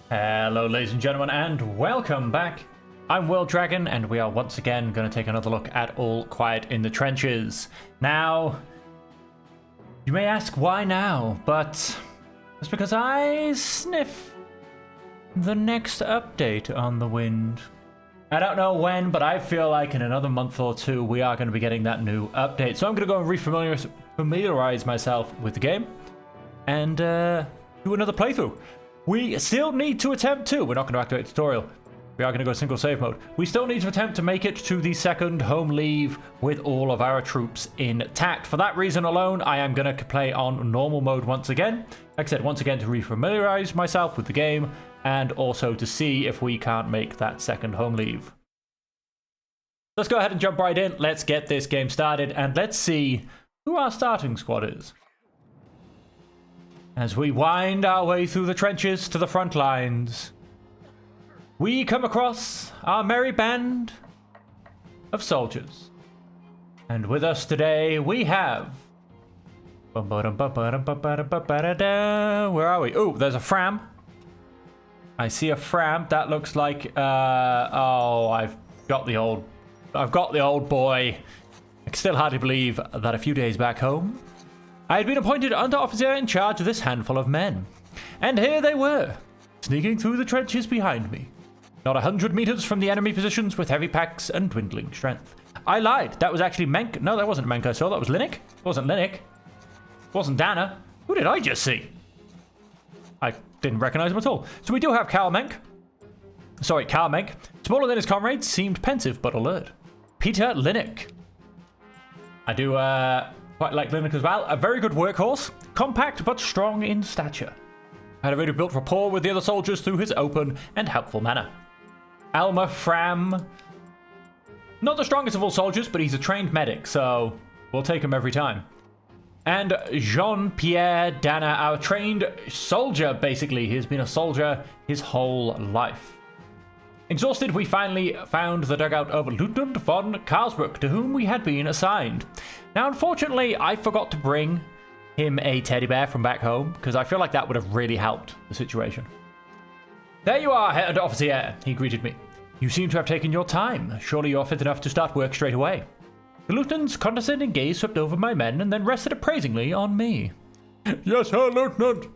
Hello ladies and gentlemen, and welcome back. I'm World Dragon, and we are once again going to take another look at All Quiet in the Trenches. Now, you may ask why now, but it's because I sniff the next update on the wind. I don't know when, but I feel like in another month or two we are going to be getting that new update. So I'm going to go and refamiliarize myself with the game and do another playthrough. We still need to attempt to. We're not going to activate the tutorial. We are going to go single save mode. We still need to attempt to make it to the second home leave with all of our troops intact. For that reason alone, I am going to play on normal mode once again. Like I said, once again to refamiliarize myself with the game and also to see if we can't make that second home leave. Let's go ahead and jump right in. Let's get this game started and let's see who our starting squad is. As we wind our way through the trenches to the front lines, we come across our merry band of soldiers. And with us today, we have... Where are we? Oh, there's a Fram. I see a Fram. That looks like... oh, I've got the old boy. I can still hardly believe that a few days back home, I had been appointed under-officer in charge of this handful of men. And here they were, sneaking through the trenches behind me. Not 100 meters from the enemy positions with heavy packs and dwindling strength. I lied. That was actually Menk. No, that wasn't Menk I saw. That was Linnick. It wasn't Linnick. It wasn't Dana. Who did I just see? I didn't recognize him at all. So we do have Carl Menk. Sorry, Carl Menk. Smaller than his comrades, seemed pensive but alert. Peter Linnick. I do, quite like Linnick as well. A very good workhorse, compact but strong in stature. Had already built rapport with the other soldiers through his open and helpful manner. Alma Fram. Not the strongest of all soldiers, but he's a trained medic, so we'll take him every time. And Jean-Pierre Dana, our trained soldier, basically. He's been a soldier his whole life. Exhausted, we finally found the dugout of Lieutenant von Karlsbruck, to whom we had been assigned. Now, unfortunately, I forgot to bring him a teddy bear from back home, because I feel like that would have really helped the situation. There you are, Herr Offizier, he greeted me. You seem to have taken your time. Surely you're fit enough to start work straight away. The lieutenant's condescending gaze swept over my men and then rested appraisingly on me. Yes, Herr Lieutenant.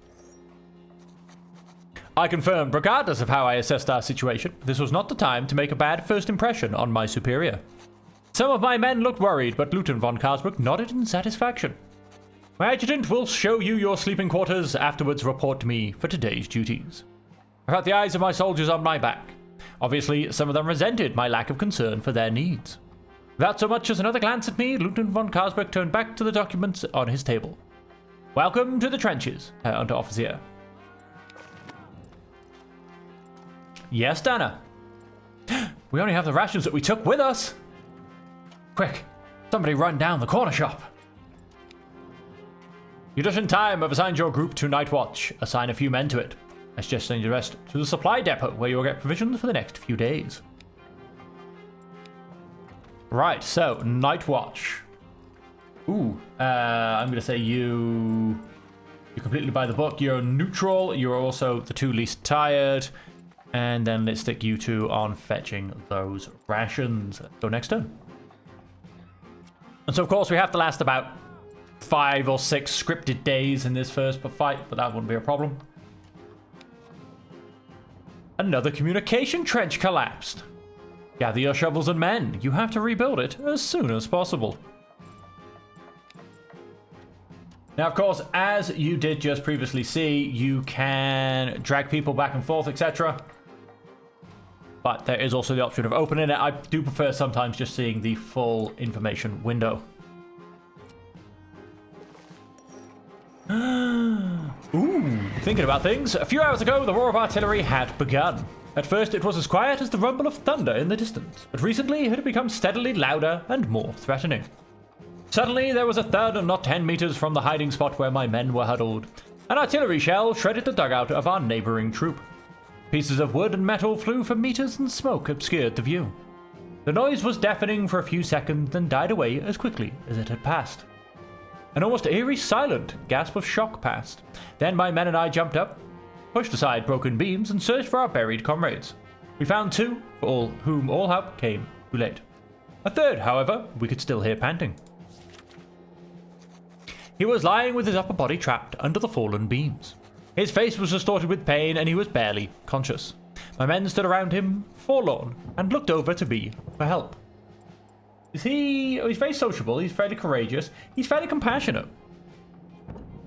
I confirmed, regardless of how I assessed our situation, this was not the time to make a bad first impression on my superior. Some of my men looked worried, but Lieutenant von Karlsbruck nodded in satisfaction. My adjutant will show you your sleeping quarters, afterwards report to me for today's duties. I felt the eyes of my soldiers on my back. Obviously, some of them resented my lack of concern for their needs. Without so much as another glance at me, Lieutenant von Karlsbruck turned back to the documents on his table. Welcome to the trenches, Herr Unteroffizier. Yes, Dana. We only have the rations that we took with us. Quick, somebody run down the corner shop. You just in time have assigned your group to night watch. Assign a few men to it. Let's just send the rest to the supply depot where you'll get provisions for the next few days. Right, so night watch. Ooh, I'm going to say you're completely by the book. You're neutral. You're also the two least tired. And then let's stick you two on fetching those rations. Go next turn. And so, of course, we have to last about 5 or 6 scripted days in this first fight, but that wouldn't be a problem. Another communication trench collapsed. Gather your shovels and men. You have to rebuild it as soon as possible. Now, of course, as you did just previously see, you can drag people back and forth, etc. But there is also the option of opening it. I do prefer sometimes just seeing the full information window. Ooh, thinking about things. A few hours ago, the roar of artillery had begun. At first, it was as quiet as the rumble of thunder in the distance, but recently it had become steadily louder and more threatening. Suddenly, there was a thud not 10 meters from the hiding spot where my men were huddled. An artillery shell shredded the dugout of our neighboring troop. Pieces of wood and metal flew for meters and smoke obscured the view. The noise was deafening for a few seconds, then died away as quickly as it had passed. An almost eerie silent gasp of shock passed. Then my men and I jumped up. pushed aside broken beams, and searched for our buried comrades. We found two, for whom all help came too late. A third, however, we could still hear panting. He was lying with his upper body trapped under the fallen beams. His face was distorted with pain, and he was barely conscious. My men stood around him, forlorn, and looked over to me for help. He's very sociable, he's fairly courageous, he's fairly compassionate.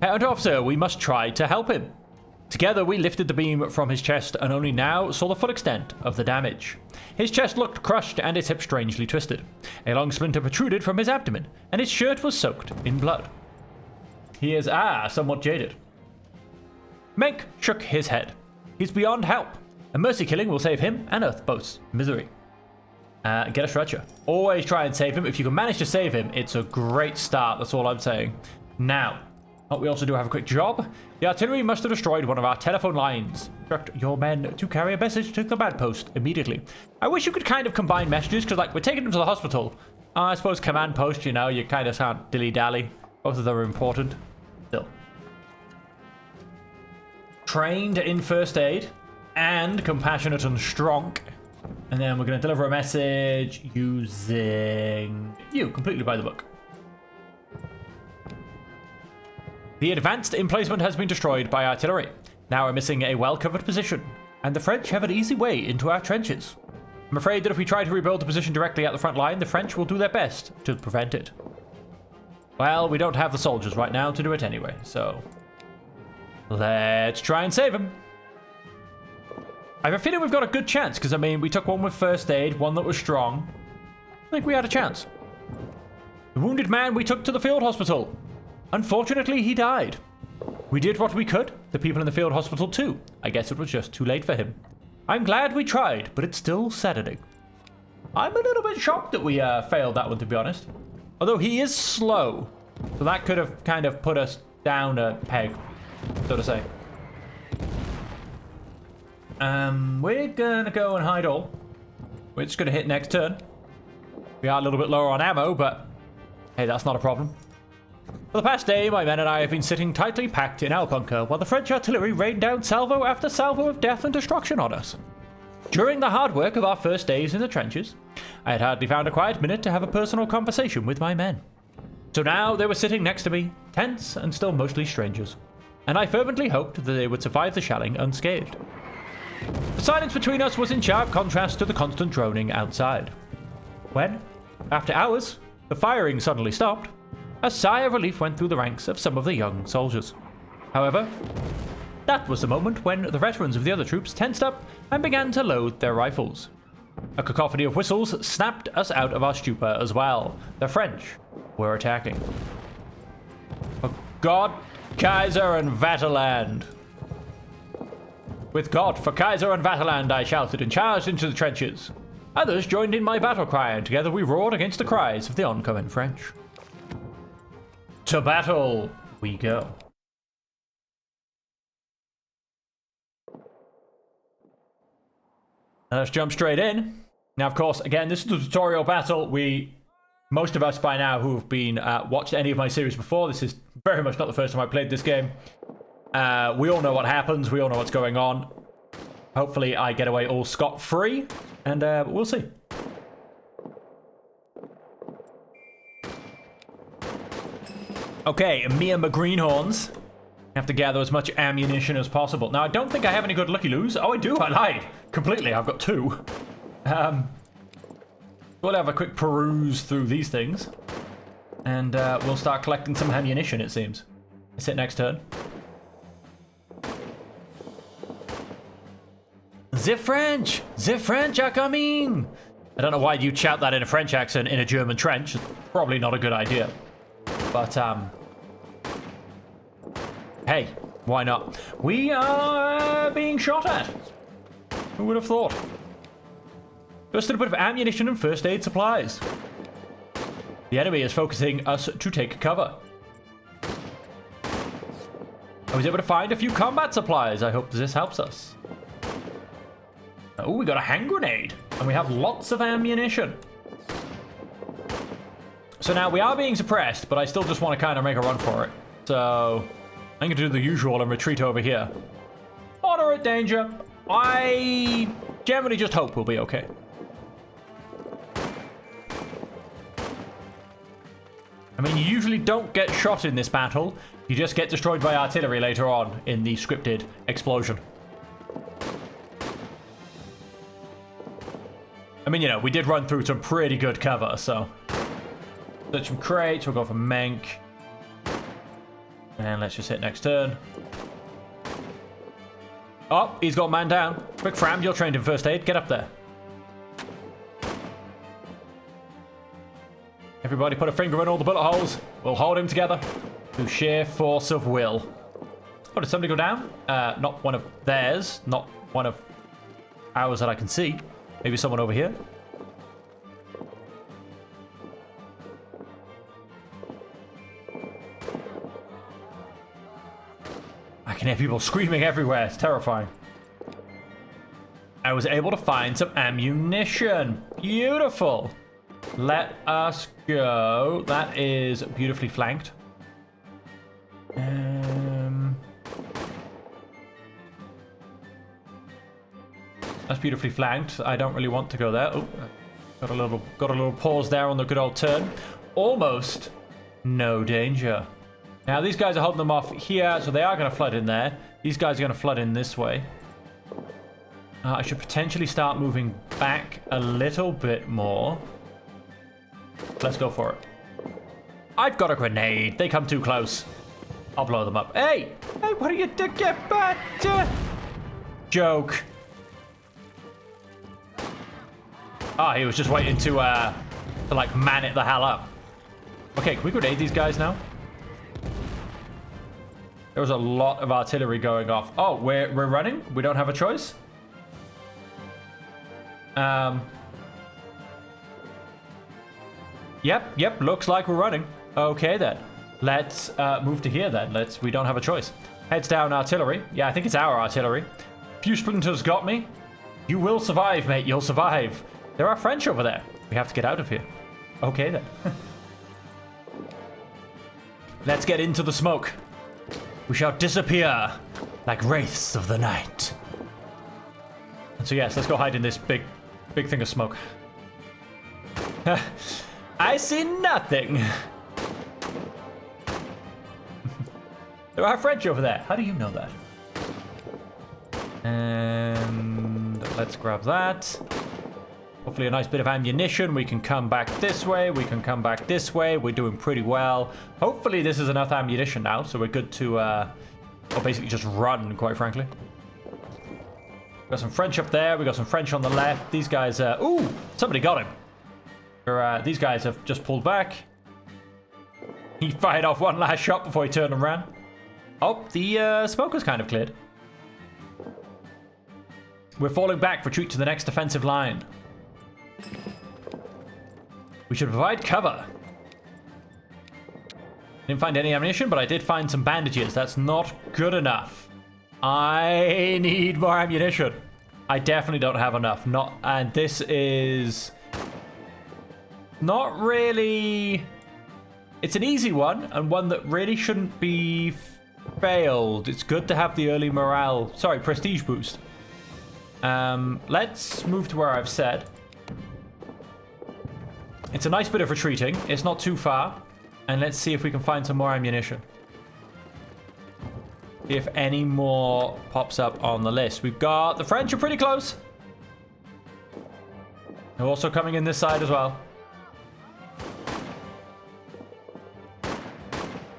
Head officer, we must try to help him. Together we lifted the beam from his chest and only now saw the full extent of the damage. His chest looked crushed and his hip strangely twisted. A long splinter protruded from his abdomen, and his shirt was soaked in blood. He is, somewhat jaded. Menk shook his head. He's beyond help. A mercy killing will save him and Earth both's misery. Get a stretcher. Always try and save him. If you can manage to save him, it's a great start. That's all I'm saying. Now, we also do have a quick job. The artillery must have destroyed one of our telephone lines. Instruct your men to carry a message to the command post immediately. I wish you could kind of combine messages, because, like, we're taking them to the hospital. I suppose command post, you know, you kind of can't dilly-dally. Both of them are important. Still. Trained in first aid and compassionate and strong. And then we're going to deliver a message using you, completely by the book. The advanced emplacement has been destroyed by artillery. Now we're missing a well-covered position, and the French have an easy way into our trenches. I'm afraid that if we try to rebuild the position directly at the front line, the French will do their best to prevent it. Well, we don't have the soldiers right now to do it anyway, so let's try and save them. I have a feeling we've got a good chance, because, I mean, we took one with first aid, one that was strong. I think we had a chance. The wounded man we took to the field hospital. Unfortunately, he died. We did what we could. The people in the field hospital too. I guess it was just too late for him. I'm glad we tried, but it's still saddening. I'm a little bit shocked that we failed that one, to be honest. Although he is slow. So that could have kind of put us down a peg, so to say. We're gonna go and hide all. We're just gonna hit next turn. We are a little bit lower on ammo, but hey, that's not a problem. For the past day, my men and I have been sitting tightly packed in our bunker while the French artillery rained down salvo after salvo of death and destruction on us. During the hard work of our first days in the trenches, I had hardly found a quiet minute to have a personal conversation with my men. So now they were sitting next to me, tense and still mostly strangers, and I fervently hoped that they would survive the shelling unscathed. The silence between us was in sharp contrast to the constant droning outside. When, after hours, the firing suddenly stopped, a sigh of relief went through the ranks of some of the young soldiers. However, that was the moment when the veterans of the other troops tensed up and began to load their rifles. A cacophony of whistles snapped us out of our stupor as well. The French were attacking. For God, Kaiser and Vaterland! With God for Kaiser and Vaterland, I shouted and charged into the trenches. Others joined in my battle cry, and together we roared against the cries of the oncoming French. To battle we go. Let's jump straight in. Now, of course, again, this is the tutorial battle. Most of us by now who have been watched any of my series before, this is very much not the first time I played this game. We all know what happens. We all know what's going on. Hopefully I get away all scot-free, and we'll see. Okay, me and my greenhorns have to gather as much ammunition as possible. Now, I don't think I have any good looky-loos. Oh, I do. I lied. Completely. I've got two. We'll have a quick peruse through these things. And we'll start collecting some ammunition, it seems. That's it next turn. The French! The French are coming! I don't know why you'd shout that in a French accent in a German trench. It's probably not a good idea. But, hey, why not? We are being shot at. Who would have thought? Just a bit of ammunition and first aid supplies. The enemy is focusing us to take cover. I was able to find a few combat supplies. I hope this helps us. Oh, we got a hand grenade. And we have lots of ammunition. So now we are being suppressed, but I still just want to kind of make a run for it. So I'm going to do the usual and retreat over here. for it, danger. I generally just hope we'll be okay. I mean, you usually don't get shot in this battle. You just get destroyed by artillery later on in the scripted explosion. I mean, you know, we did run through some pretty good cover, so. Search some crates, we'll go for Menk. And let's just hit next turn. Oh, he's got man down. Quick, Fram, you're trained in first aid. Get up there. Everybody put a finger in all the bullet holes. We'll hold him together through sheer force of will. Oh, did somebody go down? Not one of theirs. Not one of ours that I can see. Maybe someone over here. I can hear people screaming everywhere. It's terrifying. I was able to find some ammunition. Beautiful. Let us go. That is beautifully flanked. That's beautifully flanked. I don't really want to go there. Oh, got a little pause there on the good old turn. Almost no danger. Now these guys are holding them off here, so they are going to flood in there. These guys are going to flood in this way. I should potentially start moving back a little bit more. Let's go for it. I've got a grenade. They come too close. I'll blow them up. Hey! Hey, what are you doing? Get back! Joke. Ah, he was just waiting to like, man it the hell up. Okay, can we grenade these guys now? There was a lot of artillery going off. Oh, we're running? We don't have a choice? Yep, looks like we're running. Okay then. Let's move to here then. We don't have a choice. Heads down artillery. Yeah, I think it's our artillery. Few splinters got me. You will survive, mate. You'll survive. There are French over there. We have to get out of here. Okay then. Let's get into the smoke. We shall disappear like wraiths of the night. And so yes, let's go hide in this big thing of smoke. I see nothing. There are French over there. How do you know that? And let's grab that. Hopefully a nice bit of ammunition. We can come back this way. We can come back this way. We're doing pretty well. Hopefully this is enough ammunition now, so we're good to, basically just run, quite frankly. Got some French up there. We got some French on the left. These guys, ooh, somebody got him. These guys have just pulled back. He fired off one last shot before he turned and ran. Oh, the smoke was kind of cleared. We're falling back. Retreat to the next defensive line. We should provide cover. Didn't find any ammunition, but I did find some bandages. That's not good enough. I need more ammunition. I definitely don't have enough. And this is not really. It's an easy one, and one that really shouldn't be failed. It's good to have the early prestige boost. Let's move to where I've said. It's a nice bit of retreating. It's not too far. And let's see if we can find some more ammunition. If any more pops up on the list. We've got the French are pretty close. They're also coming in this side as well.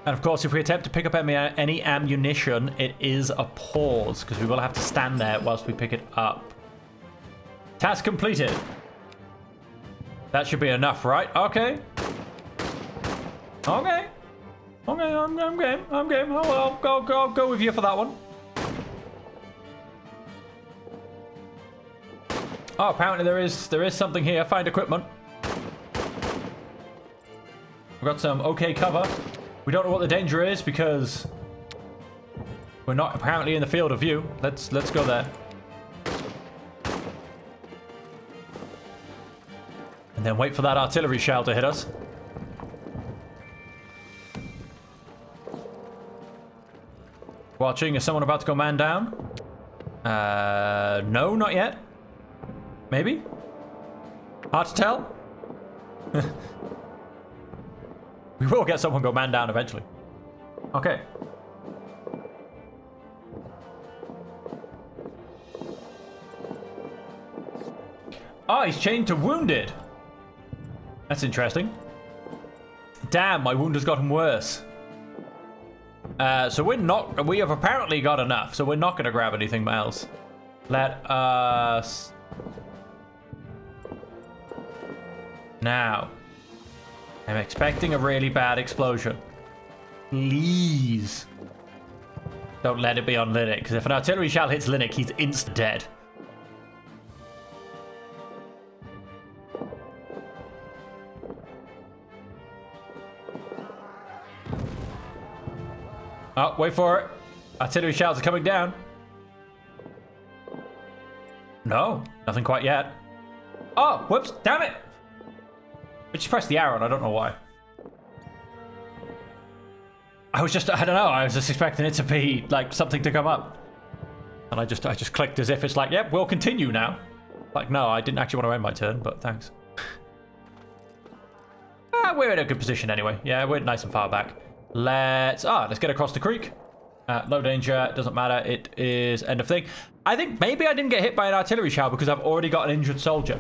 And of course, if we attempt to pick up any ammunition, it is a pause, because we will have to stand there whilst we pick it up. Task completed. That should be enough, right? Okay. Okay. Okay, I'm game. I'm game. Oh, I'll go with you for that one. Oh, apparently there is something here. Find equipment. We've got some okay cover. We don't know what the danger is because we're not apparently in the field of view. Let's go there. And then wait for that artillery shell to hit us. Watching, is someone about to go man down? No, not yet. Maybe? Hard to tell. We will get someone go man down eventually. Okay. Oh, he's chained to wounded. That's interesting. Damn, my wound has gotten worse. So we have apparently got enough, so we're not going to grab anything else. Let us... Now. I'm expecting a really bad explosion. Please. Don't let it be on Linux, because if an artillery shell hits Linux, he's insta-dead. Oh, wait for it. Artillery shells are coming down. No, nothing quite yet. Oh, whoops, damn it. I just pressed the arrow and I don't know why. I don't know, I was just expecting it to be like something to come up. And I just clicked as if it's like, yep, we'll continue now. Like, no, I didn't actually want to end my turn, but thanks. We're in a good position anyway. Yeah, we're nice and far back. Let's get across the creek. Low danger, doesn't matter. It is end of thing. I think maybe I didn't get hit by an artillery shell because I've already got an injured soldier.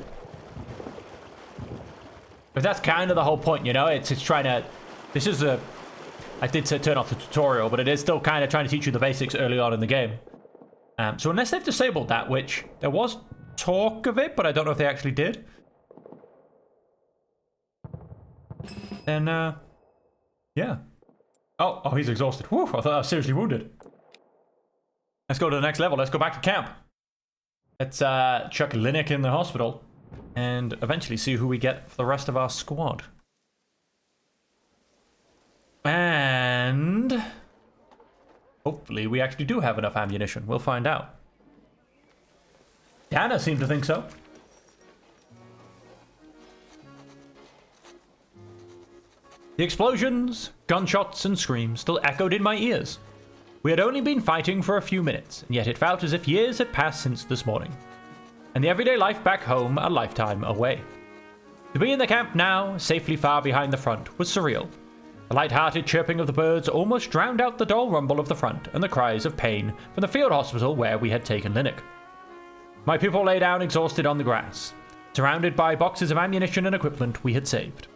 But that's kind of the whole point, you know? It's trying to... This is a... I did say turn off the tutorial, but it is still kind of trying to teach you the basics early on in the game. So unless they've disabled that, which there was talk of it, but I don't know if they actually did. Then, yeah. Oh, he's exhausted. Whew, I thought I was seriously wounded. Let's go to the next level. Let's go back to camp. Let's chuck Linux in the hospital and eventually see who we get for the rest of our squad. And hopefully we actually do have enough ammunition. We'll find out. Dana seemed to think so. The explosions, gunshots, and screams still echoed in my ears. We had only been fighting for a few minutes, and yet it felt as if years had passed since this morning. And the everyday life back home a lifetime away. To be in the camp now, safely far behind the front, was surreal. The light-hearted chirping of the birds almost drowned out the dull rumble of the front and the cries of pain from the field hospital where we had taken Linux. My people lay down exhausted on the grass, surrounded by boxes of ammunition and equipment we had saved.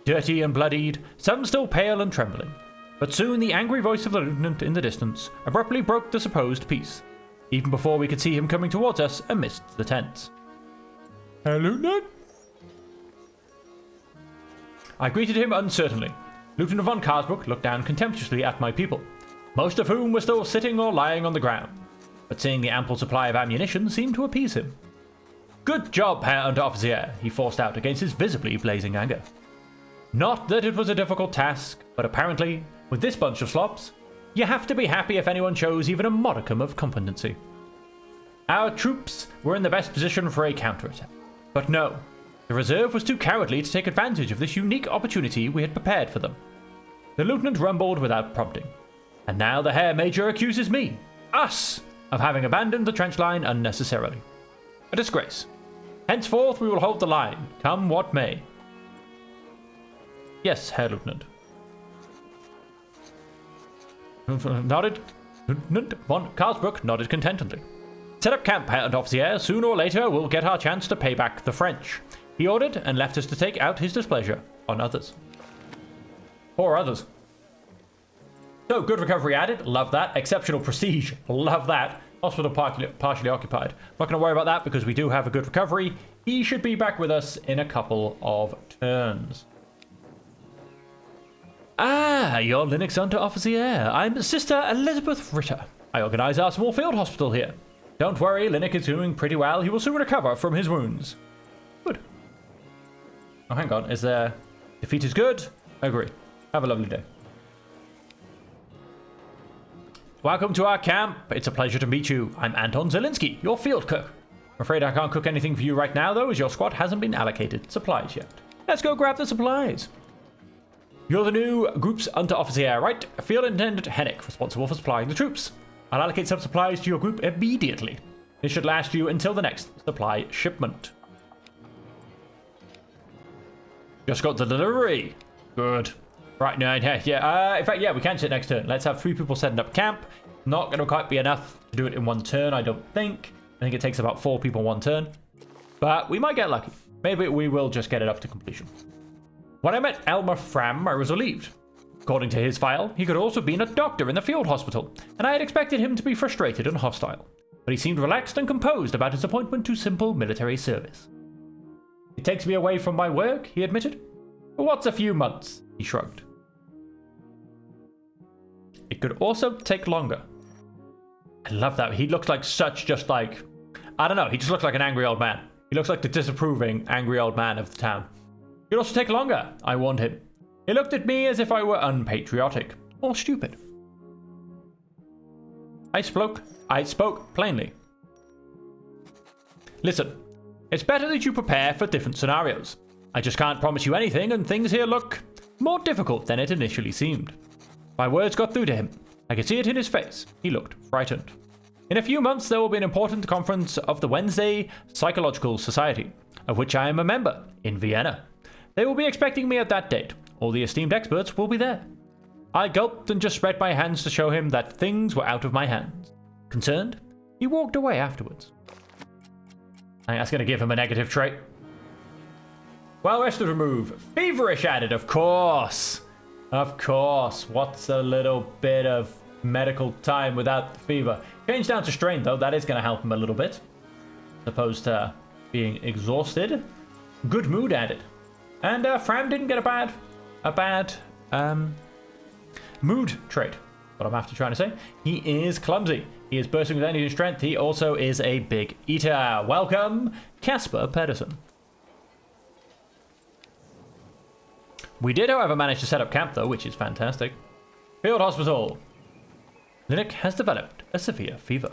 Dirty and bloodied, some still pale and trembling. But soon the angry voice of the lieutenant in the distance abruptly broke the supposed peace, even before we could see him coming towards us amidst the tents. Hello, Lieutenant? I greeted him uncertainly. Lieutenant von Karsbrook looked down contemptuously at my people, most of whom were still sitting or lying on the ground, but seeing the ample supply of ammunition seemed to appease him. Good job, Herr Unteroffizier, he forced out against his visibly blazing anger. Not that it was a difficult task, but apparently, with this bunch of slops, you have to be happy if anyone shows even a modicum of competency. Our troops were in the best position for a counterattack, but no, the reserve was too cowardly to take advantage of this unique opportunity we had prepared for them. The lieutenant rumbled without prompting, and now the Herr Major accuses me, us, of having abandoned the trench line unnecessarily. A disgrace. Henceforth we will hold the line, come what may. Yes, Herr Lieutenant. Nodded. Lieutenant von Karsbrook nodded contentedly. Set up camp, Herr Unteroffizier. Sooner or later we'll get our chance to pay back the French. He ordered and left us to take out his displeasure on others. Poor others. So, good recovery added. Love that. Exceptional prestige. Love that. Hospital partially occupied. Not going to worry about that because we do have a good recovery. He should be back with us in a couple of turns. Ah, you're Linux Unteroffizier. I'm Sister Elizabeth Ritter. I organize our small field hospital here. Don't worry, Linux is doing pretty well. He will soon recover from his wounds. Good. Oh, hang on. Is there... Defeat is good? I agree. Have a lovely day. Welcome to our camp. It's a pleasure to meet you. I'm Anton Zielinski, your field cook. I'm afraid I can't cook anything for you right now, though, as your squad hasn't been allocated supplies yet. Let's go grab the supplies. You're the new group's Unteroffizier, right? Field Intendant Hennick, responsible for supplying the troops. I'll allocate some supplies to your group immediately. This should last you until the next supply shipment. Just got the delivery. Good. Right, now, yeah. In fact, yeah, we can sit next turn. Let's have 3 people setting up camp. Not going to quite be enough to do it in 1 turn, I don't think. I think it takes about 4 people 1 turn. But we might get lucky. Maybe we will just get it up to completion. When I met Elmer Fram, I was relieved. According to his file, he could also been a doctor in the field hospital, and I had expected him to be frustrated and hostile. But he seemed relaxed and composed about his appointment to simple military service. It takes me away from my work, he admitted. But what's a few months? He shrugged. It could also take longer. I love that. He looks like such just like... I don't know. He just looks like an angry old man. He looks like the disapproving, angry old man of the town. It could also take longer, I warned him. He looked at me as if I were unpatriotic or stupid. I spoke plainly. Listen, it's better that you prepare for different scenarios. I just can't promise you anything, and things here look more difficult than it initially seemed. My words got through to him. I could see it in his face. He looked frightened. In a few months, there will be an important conference of the Wednesday Psychological Society, of which I am a member, in Vienna. They will be expecting me at that date. All the esteemed experts will be there. I gulped and just spread my hands to show him that things were out of my hands. Concerned, he walked away afterwards. I think that's going to give him a negative trait. Well rested, remove. Feverish added, of course. Of course. What's a little bit of medical time without the fever? Change down to strain, though. That is going to help him a little bit. As opposed to being exhausted. Good mood added. And Fram didn't get a bad mood trait. What I'm after trying to say. He is clumsy. He is bursting with energy and strength. He also is a big eater. Welcome, Casper Pedersen. We did, however, manage to set up camp, though, which is fantastic. Field hospital. Linux has developed a severe fever.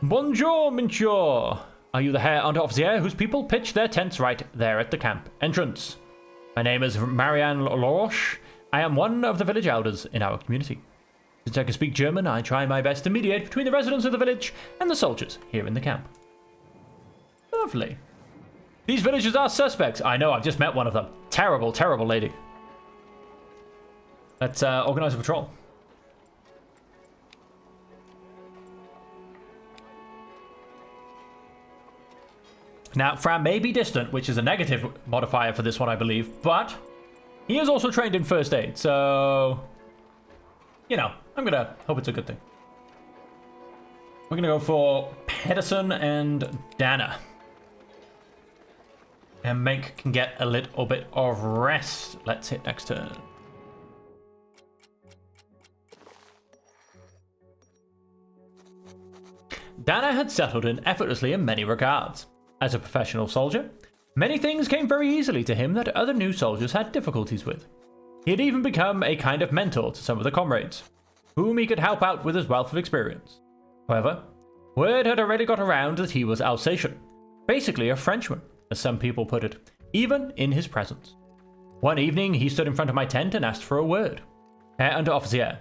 Bonjour, monsieur. Are you the Herr Unteroffizier whose people pitched their tents right there at the camp entrance? My name is Marianne Laroche. I am one of the village elders in our community. Since I can speak German, I try my best to mediate between the residents of the village and the soldiers here in the camp. Lovely. These villagers are suspects. I know, I've just met one of them. Terrible, terrible lady. Let's organize a patrol. Now, Fram may be distant, which is a negative modifier for this one, I believe, but he is also trained in first aid, so, you know, I'm going to hope it's a good thing. We're going to go for Pedersen and Dana. And Mink can get a little bit of rest. Let's hit next turn. Dana had settled in effortlessly in many regards. As a professional soldier, many things came very easily to him that other new soldiers had difficulties with. He had even become a kind of mentor to some of the comrades, whom he could help out with his wealth of experience. However, word had already got around that he was Alsatian, basically a Frenchman, as some people put it, even in his presence. One evening, he stood in front of my tent and asked for a word. Herr Unteroffizier,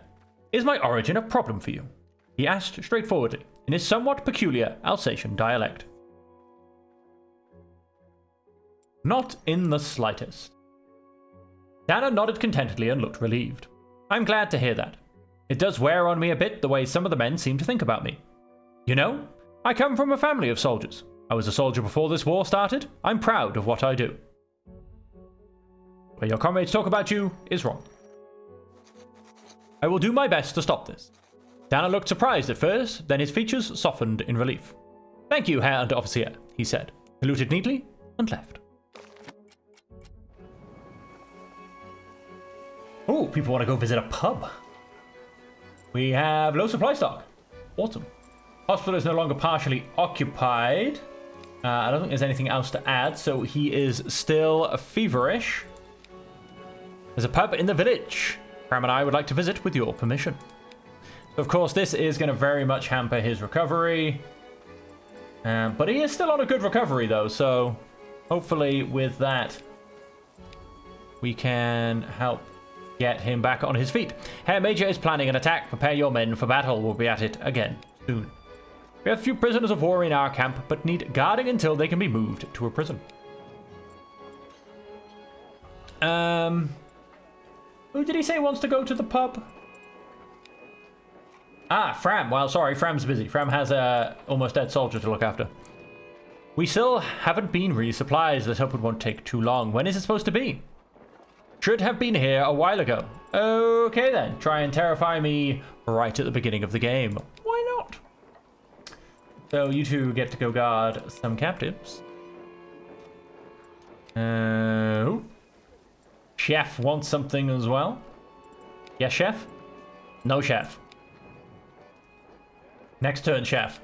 is my origin a problem for you? He asked straightforwardly, in his somewhat peculiar Alsatian dialect. Not in the slightest. Dana nodded contentedly and looked relieved. I'm glad to hear that. It does wear on me a bit the way some of the men seem to think about me. You know, I come from a family of soldiers. I was a soldier before this war started. I'm proud of what I do. Where your comrades talk about you is wrong. I will do my best to stop this. Dana looked surprised at first, then his features softened in relief. Thank you, Herr Unteroffizier, he said, saluted neatly, and left. Oh, people want to go visit a pub. We have low supply stock. Awesome. Hospital is no longer partially occupied. I don't think there's anything else to add, so he is still feverish. There's a pub in the village. Pram and I would like to visit with your permission. Of course, this is going to very much hamper his recovery. But he is still on a good recovery, though, so hopefully with that, we can help get him back on his feet. Herr Major is planning an attack. Prepare your men for battle. We'll be at it again soon. We have a few prisoners of war in our camp, but need guarding until they can be moved to a prison. Who did he say wants to go to the pub? Ah, Fram. Well, sorry, Fram's busy. Fram has a almost dead soldier to look after. We still haven't been resupplied. Let's hope it won't take too long. When is it supposed to be? Should have been here a while ago. Okay then, try and terrify me right at the beginning of the game. Why not? So you two get to go guard some captives. Chef wants something as well. Yes, chef? No, chef. Next turn, chef.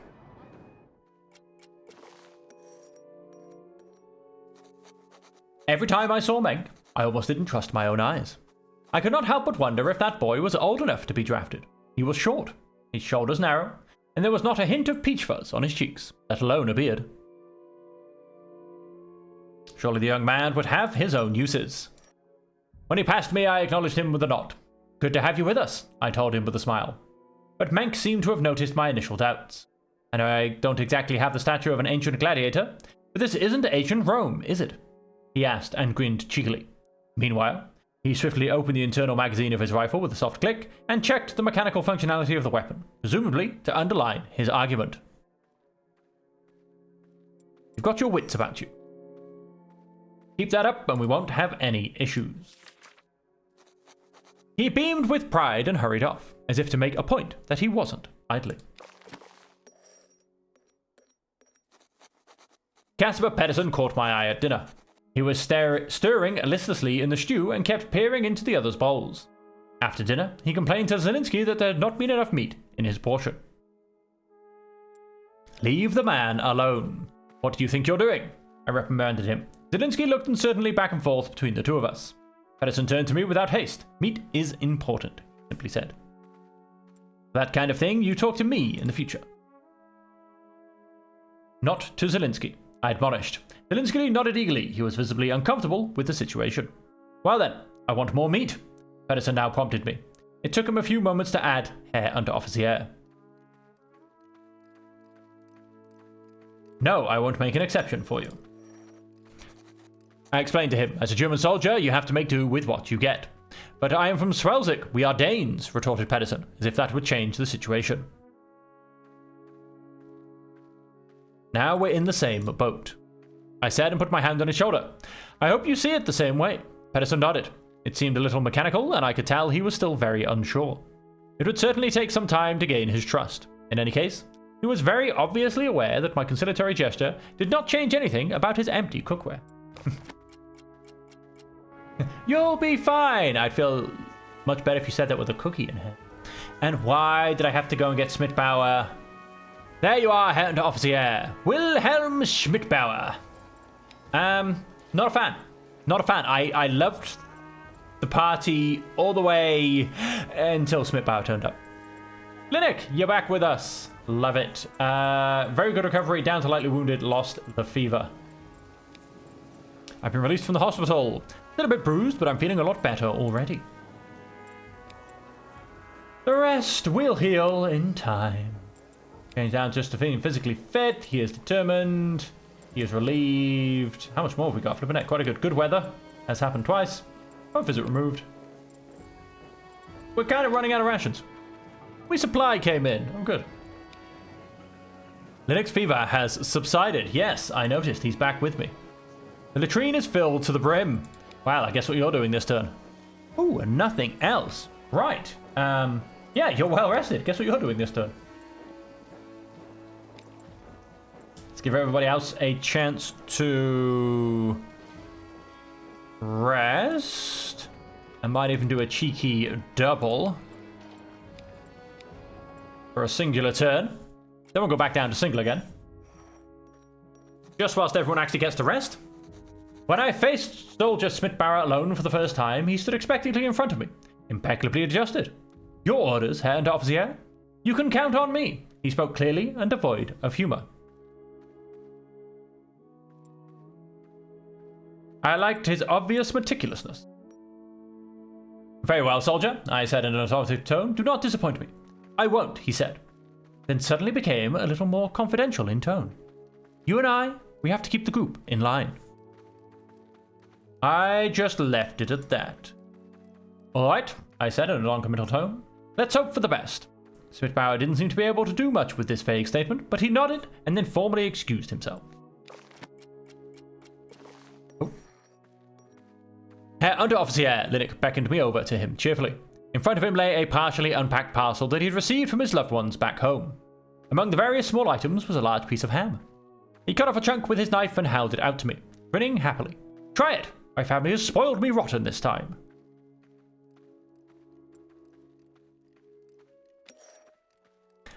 Every time I saw Meg, I almost didn't trust my own eyes. I could not help but wonder if that boy was old enough to be drafted. He was short, his shoulders narrow, and there was not a hint of peach fuzz on his cheeks, let alone a beard. Surely the young man would have his own uses. When he passed me, I acknowledged him with a nod. Good to have you with us, I told him with a smile. But Mank seemed to have noticed my initial doubts. I know I don't exactly have the stature of an ancient gladiator, but this isn't ancient Rome, is it? He asked and grinned cheekily. Meanwhile, he swiftly opened the internal magazine of his rifle with a soft click and checked the mechanical functionality of the weapon, presumably to underline his argument. You've got your wits about you. Keep that up and we won't have any issues. He beamed with pride and hurried off, as if to make a point that he wasn't idling. Caspar Pedersen caught my eye at dinner. He was stirring listlessly in the stew and kept peering into the others' bowls. After dinner, he complained to Zelensky that there had not been enough meat in his portion. Leave the man alone. What do you think you're doing? I reprimanded him. Zelensky looked uncertainly back and forth between the two of us. Pedersen turned to me without haste. Meat is important, he simply said. That kind of thing, you talk to me in the future. Not to Zelensky, I admonished. Zelensky nodded eagerly. He was visibly uncomfortable with the situation. Well then, I want more meat. Pedersen now prompted me. It took him a few moments to add Herr Unteroffizier. No, I won't make an exception for you. I explained to him, as a German soldier, you have to make do with what you get. But I am from Swelzik. We are Danes, retorted Pedersen, as if that would change the situation. Now we're in the same boat, I said and put my hand on his shoulder. I hope you see it the same way. Pedersen nodded. It seemed a little mechanical, and I could tell he was still very unsure. It would certainly take some time to gain his trust. In any case, he was very obviously aware that my conciliatory gesture did not change anything about his empty cookware. You'll be fine. I'd feel much better if you said that with a cookie in hand. And why did I have to go and get Schmidtbauer? There you are, Herr Officer. Wilhelm Schmidtbauer. Not a fan. Not a fan. I loved the party all the way until Schmidtbauer turned up. Linux, you're back with us. Love it. Very good recovery, down to lightly wounded, lost the fever. I've been released from the hospital. A little bit bruised, but I'm feeling a lot better already. The rest will heal in time. Going down just to feeling physically fit. He is determined. He is relieved. How much more have we got? Flipping it. Quite a good weather. Has happened twice. Home visit removed. We're kind of running out of rations. Supply came in. Oh, good. Linux fever has subsided. Yes, I noticed. He's back with me. The latrine is filled to the brim. Well, I guess what you're doing this turn. Ooh, and nothing else. Right. Yeah, you're well rested. Guess what you're doing this turn. Let's give everybody else a chance to rest. I might even do a cheeky double for a singular turn. Then we'll go back down to single again. Just whilst everyone actually gets to rest. When I faced Soldier Schmidtbauer alone for the first time, he stood expectantly in front of me, impeccably adjusted. Your orders, Herr Unteroffizier. You can count on me. He spoke clearly and devoid of humor. I liked his obvious meticulousness. Very well, soldier, I said in an authoritative tone. Do not disappoint me. I won't, he said. then suddenly became a little more confidential in tone. You and we have to keep the group in line. I just left it at that. All right, I said in a non-committal tone. Let's hope for the best. Spitbauer didn't seem to be able to do much with this vague statement, but he nodded and then formally excused himself. Oh. Herr Unteroffizier, Linnick beckoned me over to him cheerfully. In front of him lay a partially unpacked parcel that he had received from his loved ones back home. Among the various small items was a large piece of ham. He cut off a chunk with his knife and held it out to me, grinning happily. Try it! My family has spoiled me rotten this time.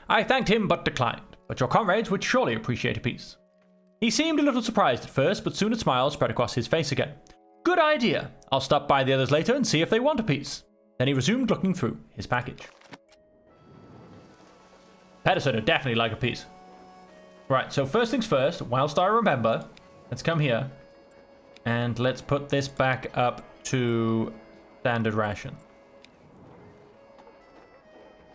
I thanked him but declined, but your comrades would surely appreciate a piece. He seemed a little surprised at first, but soon a smile spread across his face again. Good idea. I'll stop by the others later and see if they want a piece. Then he resumed looking through his package. Pedersen would definitely like a piece. Right, so first things first, whilst I remember, let's come here and let's put this back up to standard ration.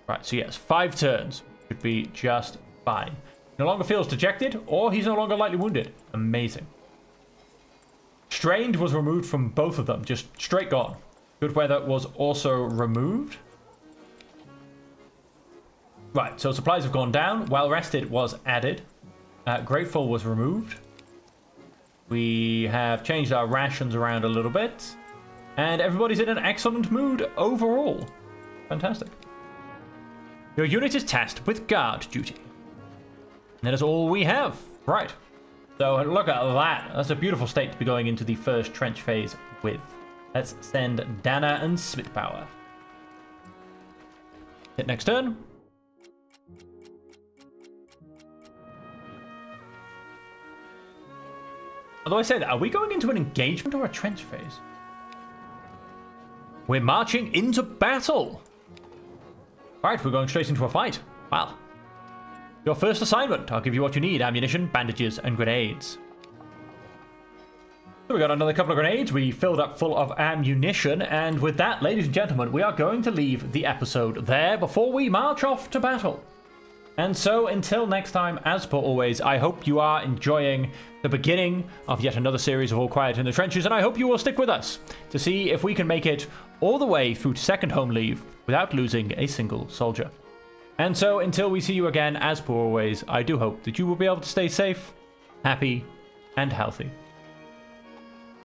Right, so yes, 5 turns should be just fine. No longer feels dejected, or he's no longer lightly wounded. Amazing. Strained was removed from both of them, just straight gone. Good weather was also removed. Right, so supplies have gone down. Well rested was added. Grateful was removed. We have changed our rations around a little bit. And everybody's in an excellent mood overall. Fantastic. Your unit is tasked with guard duty. And that is all we have. Right. So look at that. That's a beautiful state to be going into the first trench phase with. Let's send Dana and Spitbauer. Hit next turn. Although I say that, are we going into an engagement or a trench phase? We're marching into battle. Right, we're going straight into a fight. Wow. Your first assignment. I'll give you what you need. Ammunition, bandages, and grenades. So we got another couple of grenades. We filled up full of ammunition. And with that, ladies and gentlemen, we are going to leave the episode there before we march off to battle. And so until next time, as per always, I hope you are enjoying the beginning of yet another series of All Quiet in the Trenches, and I hope you will stick with us to see if we can make it all the way through to second home leave without losing a single soldier. And so until we see you again, as per always, I do hope that you will be able to stay safe, happy, and healthy.